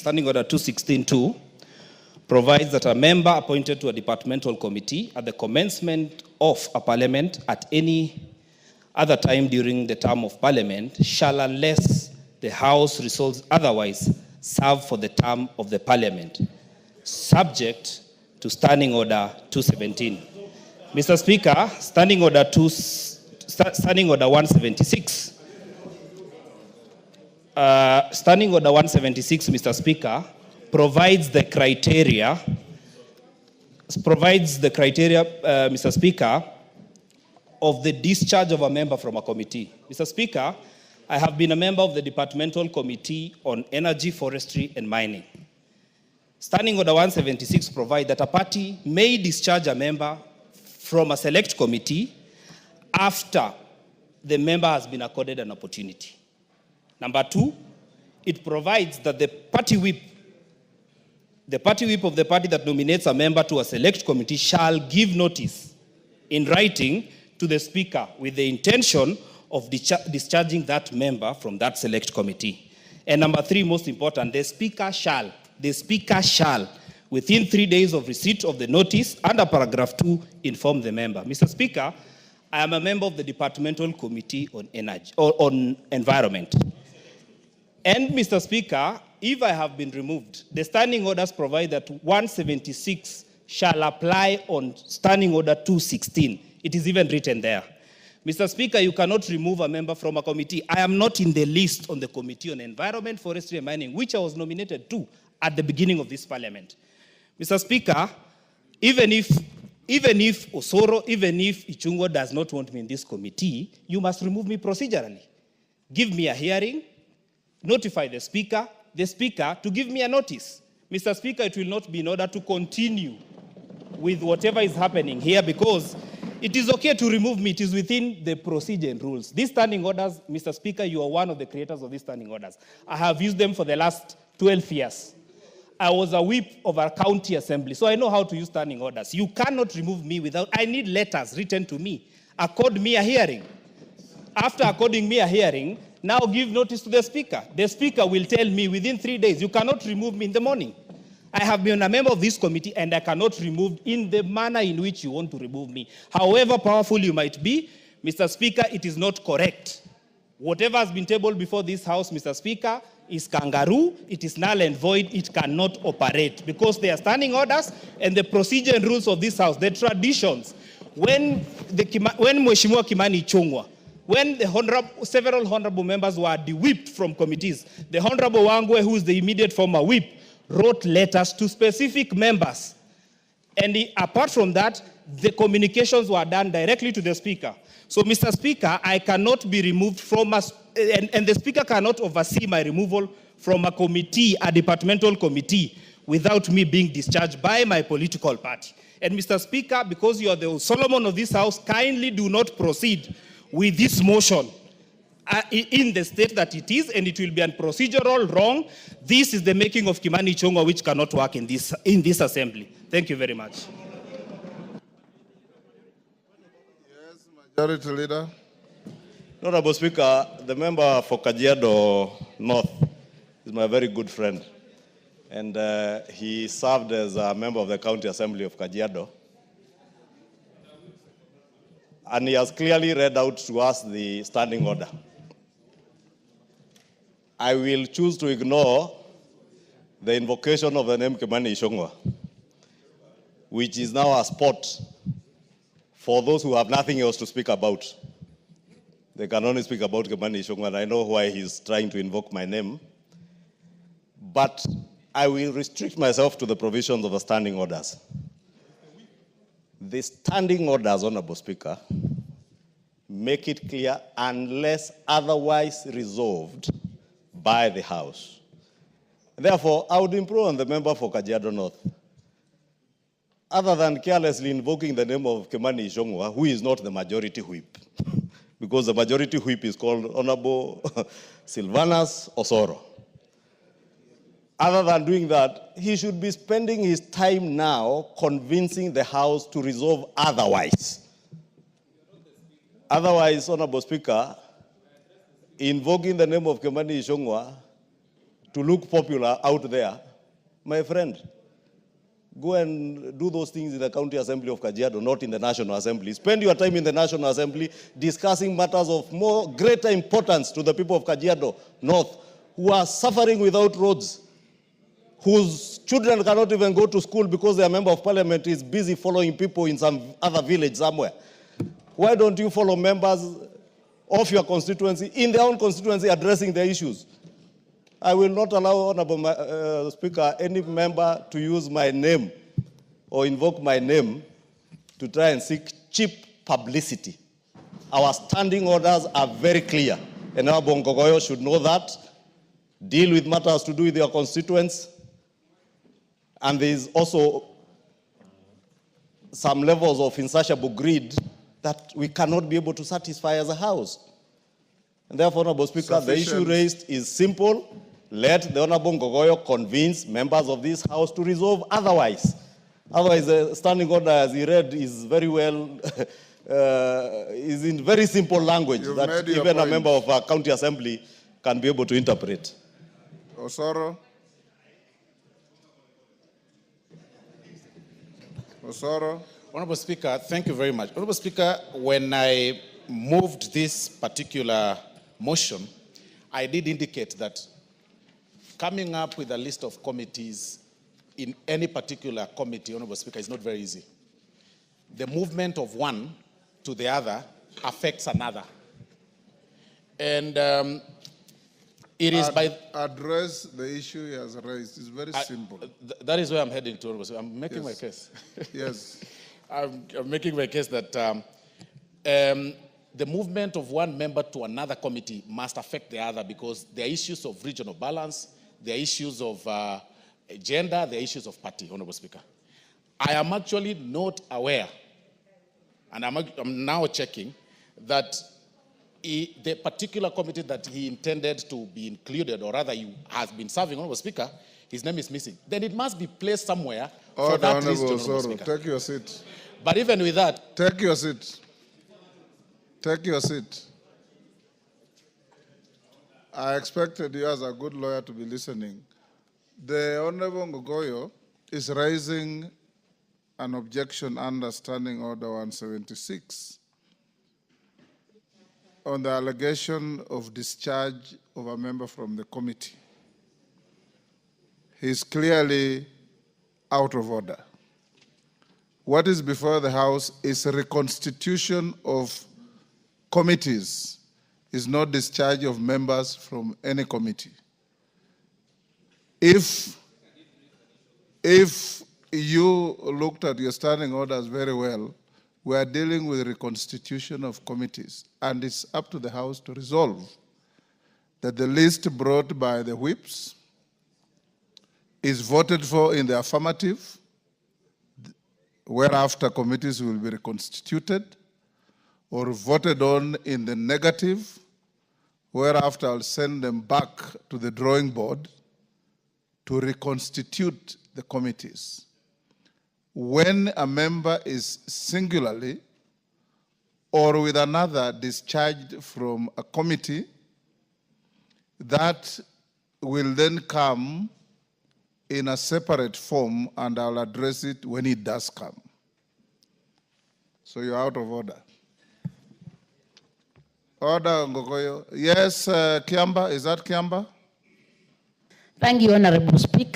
Standing Order 216.2 provides that a member appointed to a departmental committee at the commencement of a parliament at any other time during the term of parliament shall, unless the House resolves otherwise, serve for the term of the parliament, subject to Standing Order 217. Mr. Speaker, Standing Order 176. Standing Order 176, Mr. Speaker, provides the criteria, Mr. Speaker, of the discharge of a member from a committee. Mr. Speaker, I have been a member of the Departmental Committee on Energy, Forestry, and Mining. Standing Order 176 provides that a party may discharge a member from a select committee after the member has been accorded an opportunity. Number two, it provides that the party whip of the party that nominates a member to a select committee shall give notice in writing to the Speaker with the intention of discharging that member from that select committee. And number three, most important, the Speaker shall, within 3 days of receipt of the notice, under paragraph 2, inform the member. Mr. Speaker, I am a member of the Departmental Committee on Energy, or on Environment. And Mr. Speaker, if I have been removed, the standing orders provide that 176 shall apply on Standing Order 216. It is even written there. Mr. Speaker, you cannot remove a member from a committee. I am not in the list on the Committee on Environment, Forestry and Mining, which I was nominated to at the beginning of this parliament. Mr. Speaker, even if Osoro, even if Ichungwa does not want me in this committee, you must remove me procedurally. Give me a hearing, notify the Speaker to give me a notice. Mr. Speaker, it will not be in order to continue with whatever is happening here, because it is okay to remove me. It is within the procedure and rules. These standing orders, Mr. Speaker, you are one of the creators of these standing orders. I have used them for the last 12 years. I was a whip of a county assembly, so I know how to use standing orders. You cannot remove me without, I need letters written to me. Accord me a hearing. After according me a hearing, now give notice to the Speaker. The Speaker will tell me within 3 days, you cannot remove me in the morning. I have been a member of this committee and I cannot remove in the manner in which you want to remove me. However powerful you might be, Mr. Speaker, it is not correct. Whatever has been tabled before this House, Mr. Speaker, is kangaroo, it is null and void, it cannot operate because they are standing orders and the procedure and rules of this House, the traditions. When Mheshimiwa Kimani Ichungwa, when several honorable members were de-whipped from committees, the Honorable Wangwe, who is the immediate former whip, wrote letters to specific members. And apart from that, the communications were done directly to the Speaker. So, Mr. Speaker, I cannot be removed from and the Speaker cannot oversee my removal from a committee, a departmental committee, without me being discharged by my political party. And Mr. Speaker, because you are the Solomon of this House, kindly do not proceed with this motion in the state that it is, and it will be a procedural wrong. This is the making of Kimani Ichungwa, which cannot work in this assembly. Thank you very much. Yes, Majority Leader. Honorable Speaker, the member for Kajiado North is my very good friend, and he served as a member of the County Assembly of Kajiado. And he has clearly read out to us the standing order. I will choose to ignore the invocation of the name Kimani Ichungwa, which is now a spot for those who have nothing else to speak about. They can only speak about Kimani Ichungwa, and I know why he's trying to invoke my name. But I will restrict myself to the provisions of the standing orders. The standing orders, Honorable Speaker, make it clear, unless otherwise resolved by the House. Therefore, I would implore on the member for Kajiado North, other than carelessly invoking the name of Kimani Ichungwa, who is not the majority whip, because the majority whip is called Honorable Silvanus Osoro. Other than doing that, he should be spending his time now convincing the House to resolve otherwise. Otherwise, Honorable Speaker, invoking the name of Kimani Ichungwa to look popular out there, my friend, go and do those things in the County Assembly of Kajiado, not in the National Assembly. Spend your time in the National Assembly discussing matters of greater importance to the people of Kajiado North, who are suffering without roads, whose children cannot even go to school because their member of parliament is busy following people in some other village somewhere. Why don't you follow members of your constituency in their own constituency addressing the issues? I will not allow, Honorable Speaker, any member to use my name or invoke my name to try and seek cheap publicity. Our standing orders are very clear, and Honorable Ngogoyo should know that. Deal with matters to do with your constituents. And there is also some levels of insatiable greed that we cannot be able to satisfy as a House. And therefore, Honorable Speaker, the issue raised is simple. Let the Honorable Ngogoyo convince members of this House to resolve otherwise. Otherwise, the standing order, as he read, is very well, is in very simple language that even a member of a county assembly can be able to interpret. Osoro. Osoro. Honorable Speaker, thank you very much. Honorable Speaker, when I moved this particular motion, I did indicate that coming up with a list of committees in any particular committee, Honorable Speaker, is not very easy. The movement of one to the other affects another. And it is by... Address the issue he has raised. It's very simple. That is where I'm heading to, Honorable Speaker. I'm making my case. Yes. I'm making my case that the movement of one member to another committee must affect the other because there are issues of regional balance, there are issues of gender, there are issues of party, Honorable Speaker. I am actually not aware, and I'm now checking, that the particular committee that he intended to be included, or rather he has been serving, Honorable Speaker, his name is missing. Then it must be placed somewhere for that list, Honorable Speaker. Take your seat. But even with that... Take your seat. Take your seat. I expected you as a good lawyer to be listening. The Honorable Ngogoyo is raising an objection under Standing Order 176 on the allegation of discharge of a member from the committee. He is clearly out of order. What is before the House is a reconstitution of committees, is not discharge of members from any committee. If you looked at your standing orders very well, we are dealing with reconstitution of committees, and it's up to the House to resolve that the list brought by the whips is voted for in the affirmative, whereafter committees will be reconstituted, or voted on in the negative, whereafter I'll send them back to the drawing board to reconstitute the committees. When a member is singularly or with another discharged from a committee, that will then come in a separate form, and I'll address it when it does come. So you're out of order. Order, Ngogoyo. Yes, Kiamba, is that Kiamba? Thank you, Honorable Speaker.